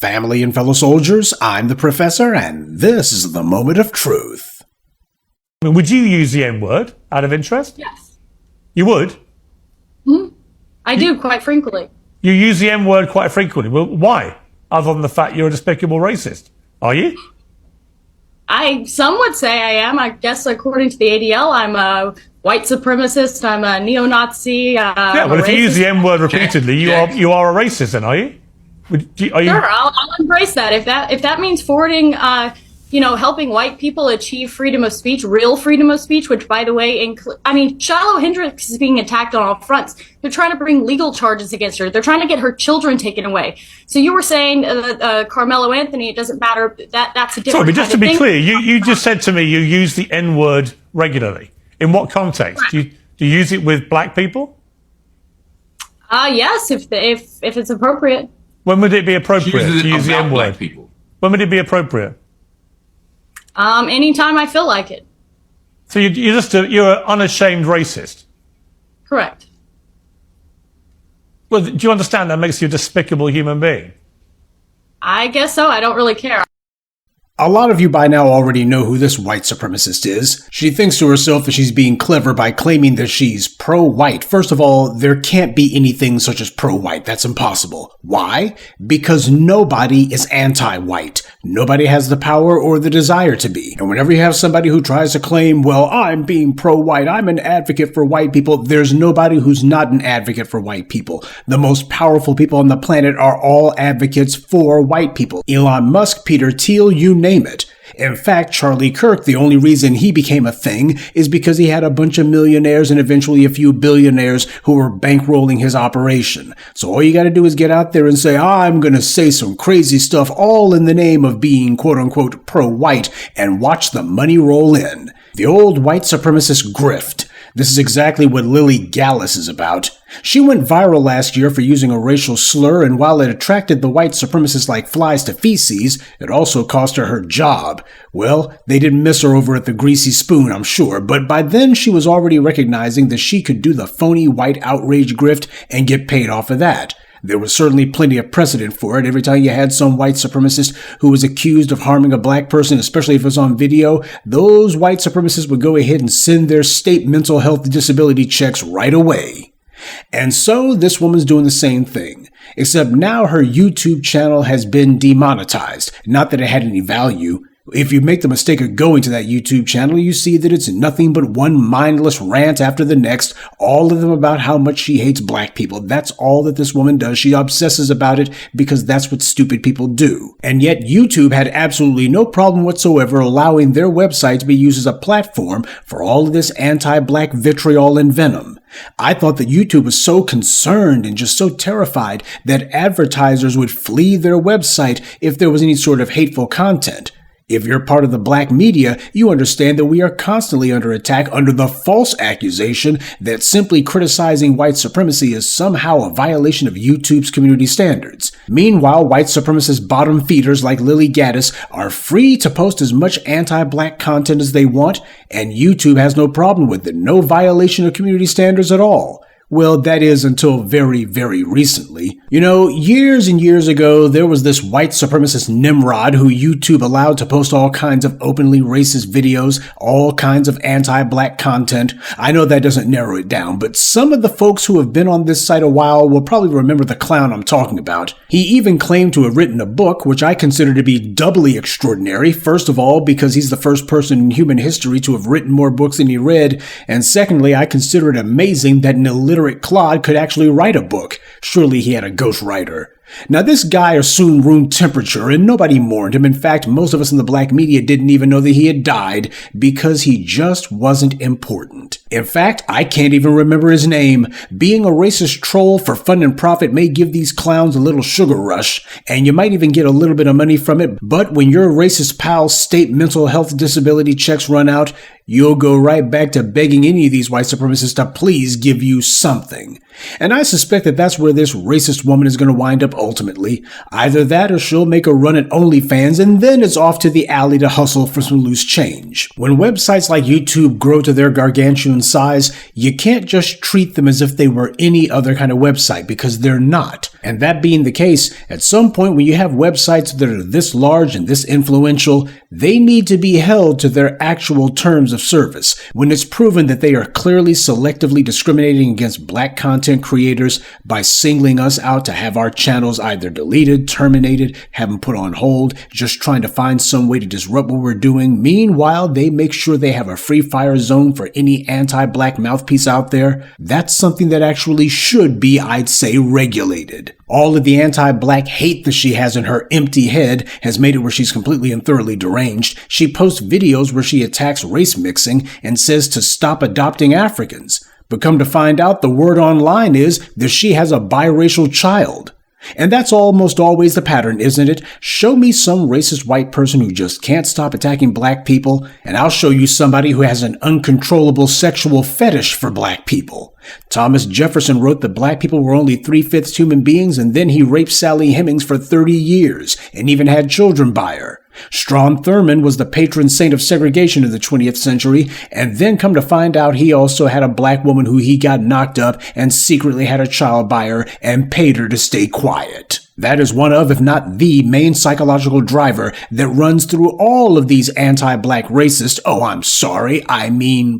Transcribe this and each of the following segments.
Family and fellow soldiers, I'm the Professor, and this is the moment of truth. I mean, would you use the N-word out of interest? Yes. You would? I do, quite frequently. You use the N-word quite frequently. Well, why? Other than the fact you're a despicable racist. Are you? Some would say I am. I guess according to the ADL, I'm a white supremacist, I'm a neo-Nazi. Yeah, well, if you use the N-word repeatedly, you are a racist then, are you? Sure, I'll embrace that. If that means forwarding, helping white people achieve freedom of speech, real freedom of speech, which, by the way, Shiloh Hendricks is being attacked on all fronts. They're trying to bring legal charges against her. They're trying to get her children taken away. So you were saying Carmelo Anthony, it doesn't matter. That's a different. Sorry, but just to be clear, you just said to me you use the N-word regularly. In what context? Do you use it with black people? Yes, if it's appropriate. When would it be appropriate to use the N-word? When would it be appropriate? Anytime I feel like it. So you're an unashamed racist? Correct. Well, do you understand that makes you a despicable human being? I guess so. I don't really care. A lot of you by now already know who this white supremacist is. She thinks to herself that she's being clever by claiming that she's pro-white. First of all, there can't be anything such as pro-white. That's impossible. Why? Because nobody is anti-white. Nobody has the power or the desire to be. And whenever you have somebody who tries to claim, well, I'm being pro-white, I'm an advocate for white people, there's nobody who's not an advocate for white people. The most powerful people on the planet are all advocates for white people. Elon Musk, Peter Thiel, you name it. In fact, Charlie Kirk, the only reason he became a thing is because he had a bunch of millionaires and eventually a few billionaires who were bankrolling his operation. So all you got to do is get out there and say, I'm going to say some crazy stuff all in the name of being quote-unquote pro-white and watch the money roll in. The old white supremacist grift. This is exactly what Lilly Gaddis is about. She went viral last year for using a racial slur, and while it attracted the white supremacists like flies to feces, it also cost her job. Well, they didn't miss her over at the Greasy Spoon, I'm sure, but by then she was already recognizing that she could do the phony white outrage grift and get paid off of that. There was certainly plenty of precedent for it. Every time you had some white supremacist who was accused of harming a black person, especially if it was on video, those white supremacists would go ahead and send their state mental health disability checks right away. And so this woman's doing the same thing, except now her YouTube channel has been demonetized. Not that it had any value. If you make the mistake of going to that YouTube channel, you see that it's nothing but one mindless rant after the next, all of them about how much she hates black people. That's all that this woman does. She obsesses about it because that's what stupid people do. And yet YouTube had absolutely no problem whatsoever allowing their website to be used as a platform for all of this anti-black vitriol and venom. I thought that YouTube was so concerned and just so terrified that advertisers would flee their website if there was any sort of hateful content. If you're part of the black media, you understand that we are constantly under attack under the false accusation that simply criticizing white supremacy is somehow a violation of YouTube's community standards. Meanwhile, white supremacist bottom feeders like Lilly Gaddis are free to post as much anti-black content as they want, and YouTube has no problem with it. No violation of community standards at all. Well, that is until very, very recently. You know, years and years ago, there was this white supremacist Nimrod who YouTube allowed to post all kinds of openly racist videos, all kinds of anti-black content. I know that doesn't narrow it down, but some of the folks who have been on this site a while will probably remember the clown I'm talking about. He even claimed to have written a book, which I consider to be doubly extraordinary. First of all, because he's the first person in human history to have written more books than he read, and secondly, I consider it amazing that an illiterate Claude could actually write a book. Surely he had a ghostwriter. Now, this guy assumed room temperature, and nobody mourned him. In fact, most of us in the black media didn't even know that he had died because he just wasn't important. In fact, I can't even remember his name. Being a racist troll for fun and profit may give these clowns a little sugar rush, and you might even get a little bit of money from it, but when your racist pal's state mental health disability checks run out, you'll go right back to begging any of these white supremacists to please give you something. And I suspect that that's where this racist woman is going to wind up ultimately. Either that or she'll make a run at OnlyFans and then it's off to the alley to hustle for some loose change. When websites like YouTube grow to their gargantuan size, you can't just treat them as if they were any other kind of website, because they're not. And that being the case, at some point when you have websites that are this large and this influential, they need to be held to their actual terms of service. When it's proven that they are clearly selectively discriminating against black content creators by singling us out to have our channels either deleted, terminated, have them put on hold, just trying to find some way to disrupt what we're doing. Meanwhile, they make sure they have a free fire zone for any anti-black mouthpiece out there. That's something that actually should be, I'd say, regulated. All of the anti-black hate that she has in her empty head has made it where she's completely and thoroughly deranged. She posts videos where she attacks race mixing and says to stop adopting Africans. But come to find out, the word online is that she has a biracial child. And that's almost always the pattern, isn't it? Show me some racist white person who just can't stop attacking black people, and I'll show you somebody who has an uncontrollable sexual fetish for black people. Thomas Jefferson wrote that black people were only 3/5 human beings, and then he raped Sally Hemings for 30 years, and even had children by her. Strom Thurmond was the patron saint of segregation in the 20th century, and then come to find out he also had a black woman who he got knocked up and secretly had a child by her and paid her to stay quiet. That is one of, if not the main psychological driver that runs through all of these anti-black racist,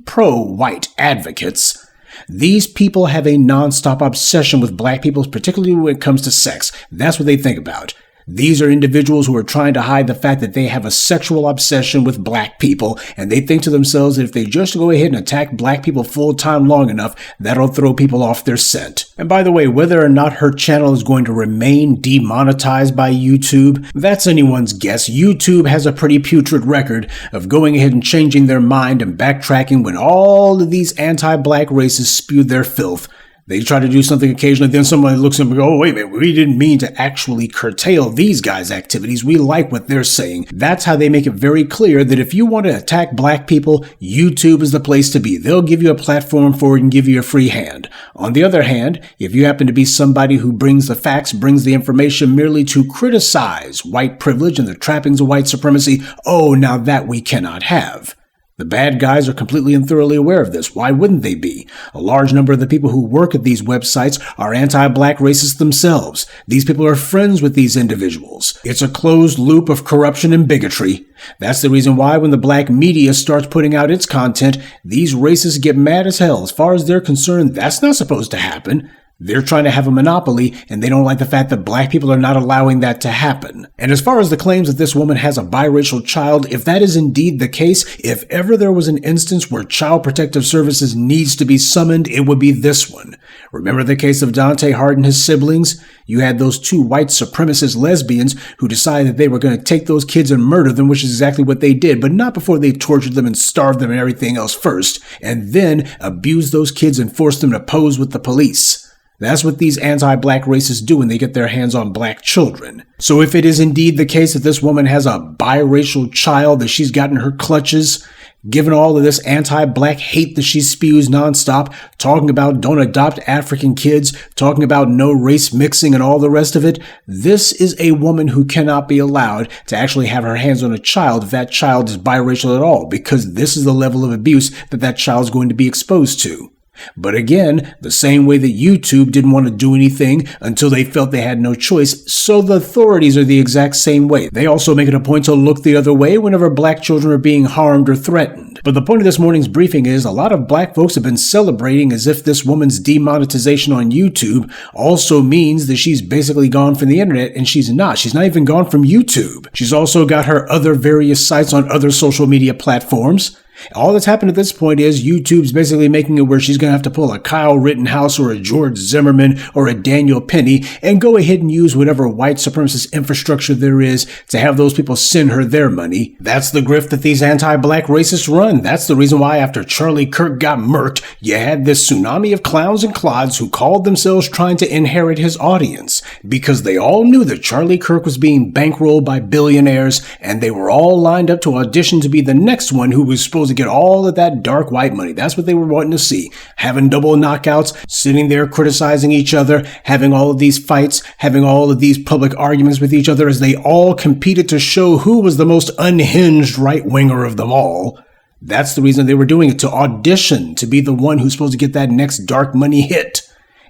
pro-white advocates. These people have a non-stop obsession with black people, particularly when it comes to sex. That's what they think about. These are individuals who are trying to hide the fact that they have a sexual obsession with black people, and they think to themselves that if they just go ahead and attack black people full time long enough, that'll throw people off their scent. And by the way, whether or not her channel is going to remain demonetized by YouTube, that's anyone's guess. YouTube has a pretty putrid record of going ahead and changing their mind and backtracking when all of these anti-black racists spew their filth. They try to do something occasionally, then somebody looks at them and goes, oh, wait a minute, we didn't mean to actually curtail these guys' activities. We like what they're saying. That's how they make it very clear that if you want to attack black people, YouTube is the place to be. They'll give you a platform for it and give you a free hand. On the other hand, if you happen to be somebody who brings the facts, brings the information merely to criticize white privilege and the trappings of white supremacy, oh, now that we cannot have. The bad guys are completely and thoroughly aware of this. Why wouldn't they be? A large number of the people who work at these websites are anti-black racists themselves. These people are friends with these individuals. It's a closed loop of corruption and bigotry. That's the reason why when the black media starts putting out its content, these racists get mad as hell. As far as they're concerned, that's not supposed to happen. They're trying to have a monopoly, and they don't like the fact that black people are not allowing that to happen. And as far as the claims that this woman has a biracial child, if that is indeed the case, if ever there was an instance where Child Protective Services needs to be summoned, it would be this one. Remember the case of Dante Hart and his siblings? You had those two white supremacist lesbians who decided that they were going to take those kids and murder them, which is exactly what they did, but not before they tortured them and starved them and everything else first, and then abused those kids and forced them to pose with the police. That's what these anti-black racists do when they get their hands on black children. So if it is indeed the case that this woman has a biracial child that she's got in her clutches, given all of this anti-black hate that she spews nonstop, talking about don't adopt African kids, talking about no race mixing and all the rest of it, this is a woman who cannot be allowed to actually have her hands on a child if that child is biracial at all, because this is the level of abuse that that child is going to be exposed to. But again, the same way that YouTube didn't want to do anything until they felt they had no choice, so the authorities are the exact same way. They also make it a point to look the other way whenever black children are being harmed or threatened. But the point of this morning's briefing is a lot of black folks have been celebrating as if this woman's demonetization on YouTube also means that she's basically gone from the internet, and she's not. She's not even gone from YouTube. She's also got her other various sites on other social media platforms. All that's happened at this point is YouTube's basically making it where she's going to have to pull a Kyle Rittenhouse or a George Zimmerman or a Daniel Penny and go ahead and use whatever white supremacist infrastructure there is to have those people send her their money. That's the grift that these anti-black racists run. That's the reason why after Charlie Kirk got murked, you had this tsunami of clowns and clods who called themselves trying to inherit his audience because they all knew that Charlie Kirk was being bankrolled by billionaires and they were all lined up to audition to be the next one who was supposed to get all of that dark white money. That's what they were wanting to see. Having double knockouts, sitting there criticizing each other, having all of these fights, having all of these public arguments with each other as they all competed to show who was the most unhinged right-winger of them all. That's the reason they were doing it, to audition to be the one who's supposed to get that next dark money hit,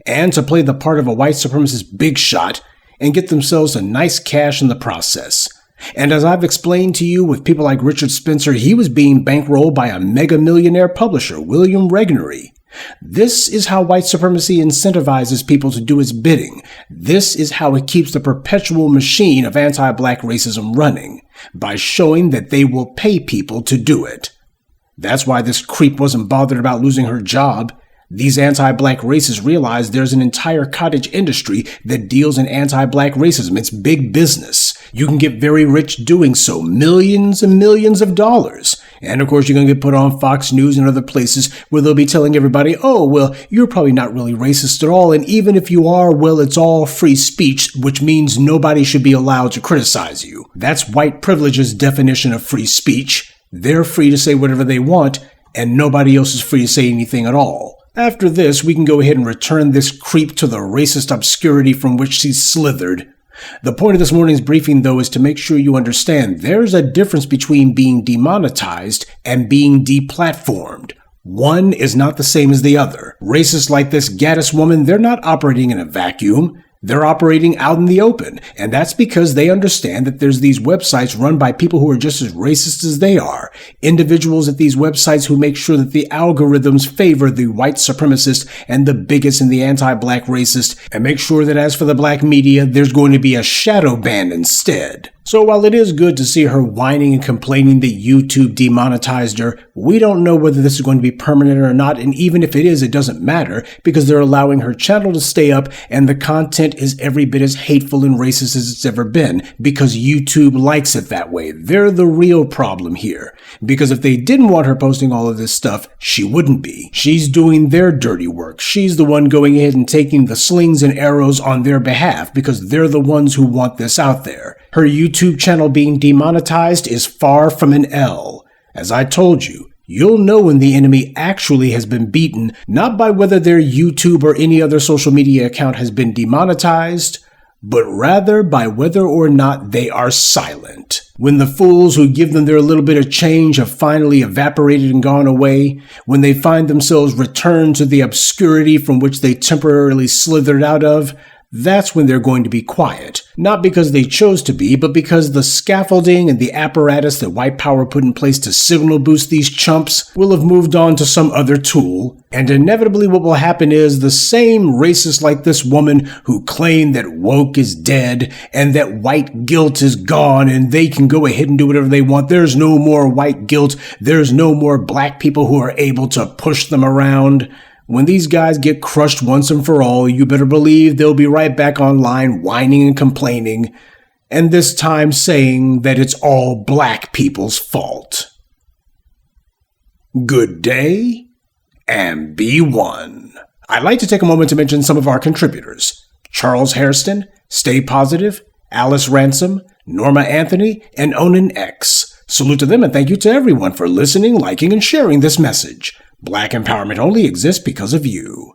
and to play the part of a white supremacist big shot and get themselves a nice cash in the process. And as I've explained to you with people like Richard Spencer, he was being bankrolled by a mega millionaire publisher, William Regnery. This is how white supremacy incentivizes people to do its bidding. This is how it keeps the perpetual machine of anti-black racism running, by showing that they will pay people to do it. That's why this creep wasn't bothered about losing her job. These anti-black racists realize there's an entire cottage industry that deals in anti-black racism. It's big business. You can get very rich doing so, millions and millions of dollars. And of course, you're going to get put on Fox News and other places where they'll be telling everybody, oh, well, you're probably not really racist at all. And even if you are, well, it's all free speech, which means nobody should be allowed to criticize you. That's white privilege's definition of free speech. They're free to say whatever they want, and nobody else is free to say anything at all. After this, we can go ahead and return this creep to the racist obscurity from which she slithered. The point of this morning's briefing, though, is to make sure you understand there's a difference between being demonetized and being deplatformed. One is not the same as the other. Racists like this Gaddis woman, they're not operating in a vacuum. They're operating out in the open, and that's because they understand that there's these websites run by people who are just as racist as they are. Individuals at these websites who make sure that the algorithms favor the white supremacist and the bigots and the anti-black racist, and make sure that as for the black media, there's going to be a shadow ban instead. So while it is good to see her whining and complaining that YouTube demonetized her, we don't know whether this is going to be permanent or not, and even if it is, it doesn't matter, because they're allowing her channel to stay up, and the content is every bit as hateful and racist as it's ever been, because YouTube likes it that way. They're the real problem here, because if they didn't want her posting all of this stuff, she wouldn't be. She's doing their dirty work. She's the one going ahead and taking the slings and arrows on their behalf, because they're the ones who want this out there. Her YouTube channel being demonetized is far from an L. As I told you, you'll know when the enemy actually has been beaten, not by whether their YouTube or any other social media account has been demonetized, but rather by whether or not they are silent. When the fools who give them their little bit of change have finally evaporated and gone away, when they find themselves returned to the obscurity from which they temporarily slithered out of, that's when they're going to be quiet. Not because they chose to be, but because the scaffolding and the apparatus that white power put in place to signal boost these chumps will have moved on to some other tool. And inevitably what will happen is the same racists like this woman who claim that woke is dead and that white guilt is gone and they can go ahead and do whatever they want. There's no more white guilt. There's no more black people who are able to push them around. When these guys get crushed once and for all, you better believe they'll be right back online whining and complaining, and this time saying that it's all black people's fault. Good day, and be one. I'd like to take a moment to mention some of our contributors. Charles Hairston, Stay Positive, Alice Ransom, Norma Anthony, and Onan X. Salute to them and thank you to everyone for listening, liking, and sharing this message. Black empowerment only exists because of you.